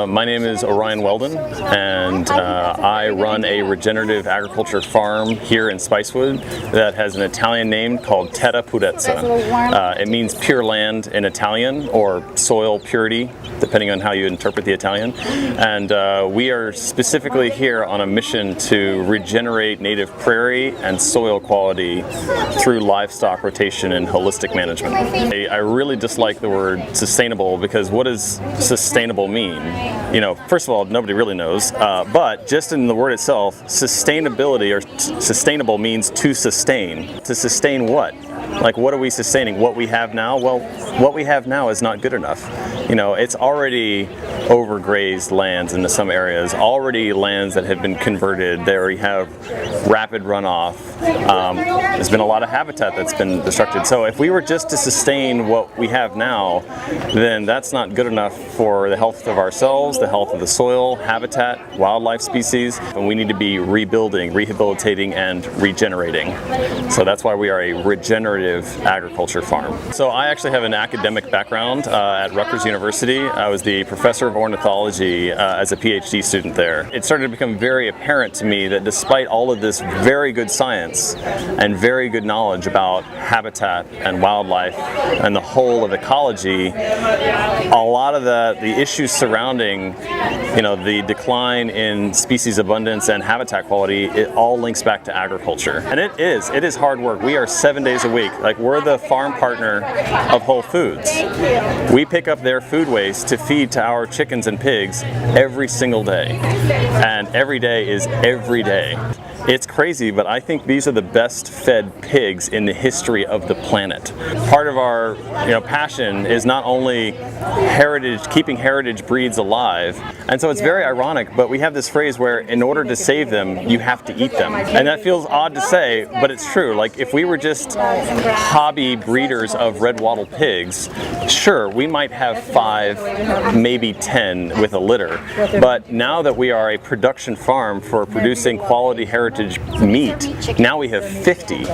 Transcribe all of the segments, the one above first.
My name is Orion Weldon, and I run a regenerative agriculture farm here in Spicewood that has an Italian name called Terrapurezza. It means pure land in Italian, or soil purity, depending on how you interpret the Italian. And we are specifically here on a mission to regenerate native prairie and soil quality through livestock rotation and holistic management. I really dislike the word sustainable, because what does sustainable mean? You know, first of all, nobody really knows, but just in the word itself, sustainability or sustainable means to sustain. To sustain what? Like, what are we sustaining? What we have now? Well, what we have now is not good enough. You know, it's already overgrazed lands in some areas, already lands that have been converted. They already have rapid runoff. There's been a lot of habitat that's been destructed. So if we were just to sustain what we have now, then that's not good enough for the health of ourselves, the health of the soil, habitat, wildlife species, and we need to be rebuilding, rehabilitating, and regenerating. So that's why we are a regenerative agriculture farm. So I actually have an academic background at Rutgers University. I was the professor of ornithology as a PhD student there. It started to become very apparent to me that despite all of this very good science and very good knowledge about habitat and wildlife and the whole of ecology, a lot of the issues surrounding, you know, the decline in species abundance and habitat quality, it all links back to agriculture. And it is hard work. We are 7 days a week. Like, we're the farm partner of Whole Foods. We pick up their food waste to feed to our chickens and pigs every single day. And every day is every day. It's crazy, but I think these are the best fed pigs in the history of the planet. Part of our passion is not only keeping heritage breeds alive, and so it's very ironic, but we have this phrase where in order to save them, you have to eat them. And that feels odd to say, but it's true. Like, if we were just hobby breeders of red wattle pigs, sure, we might have 5, maybe 10 with a litter. But now that we are a production farm for producing quality heritage meat, now we have 50.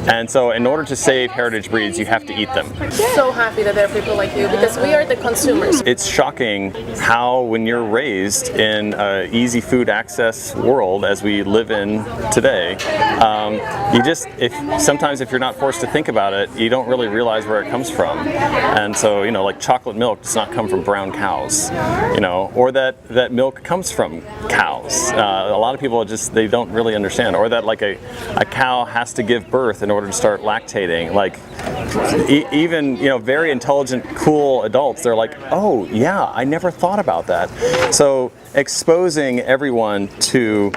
And so in order to save heritage breeds, you have to eat them. So happy that there are people like you, because we are the consumers. It's shocking how, when you're raised in an easy food access world as we live in today, sometimes if you're not forced to think about it, you don't really realize where it comes from. And so, like chocolate milk does not come from brown cows, or that milk comes from cows. A lot of people they don't really understand, or that like a cow has to give birth in order to start lactating. Like, even very intelligent, cool adults, they're like, oh yeah, I never thought about that. So exposing everyone to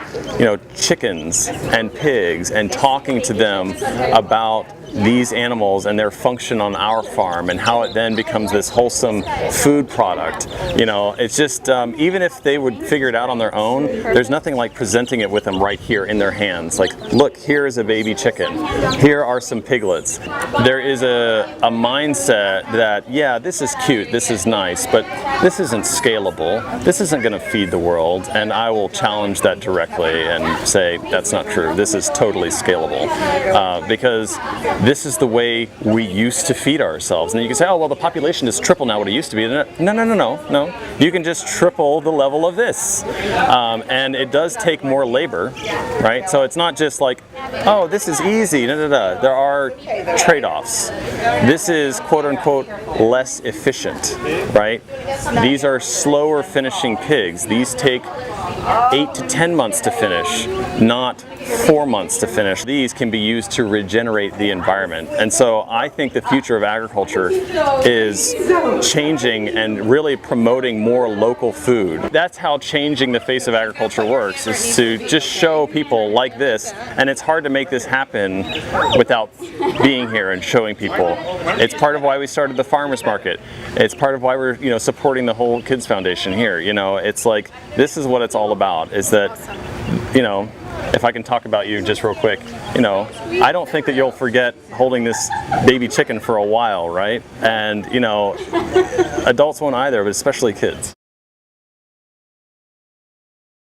chickens and pigs and talking to them about these animals and their function on our farm and how it then becomes this wholesome food product. It's just, even if they would figure it out on their own, there's nothing like presenting it with them right here in their hands. Like, look, here is a baby chicken. Here are some piglets. There is a mindset that, yeah, this is cute, this is nice, but this isn't scalable. This isn't going to feed the world. And I will challenge that directly and say, that's not true. This is totally scalable. Because this is the way we used to feed ourselves. And you can say, oh, well, the population is triple now what it used to be. No. You can just triple the level of this. And it does take more labor, right? So it's not just like, oh, this is easy. There are trade-offs. This is, quote unquote, less efficient, right? These are slower finishing pigs. These take 8 to 10 months to finish, not 4 months to finish. These can be used to regenerate the environment. And so I think the future of agriculture is changing and really promoting more local food. That's how changing the face of agriculture works, is to just show people like this. And it's hard to make this happen without being here and showing people. It's part of why we started the farmers market. It's part of why we're supporting the whole Kids Foundation here. It's like, this is what it's all about, is that, if I can talk about you just real quick, I don't think that you'll forget holding this baby chicken for a while, right? And, adults won't either, but especially kids.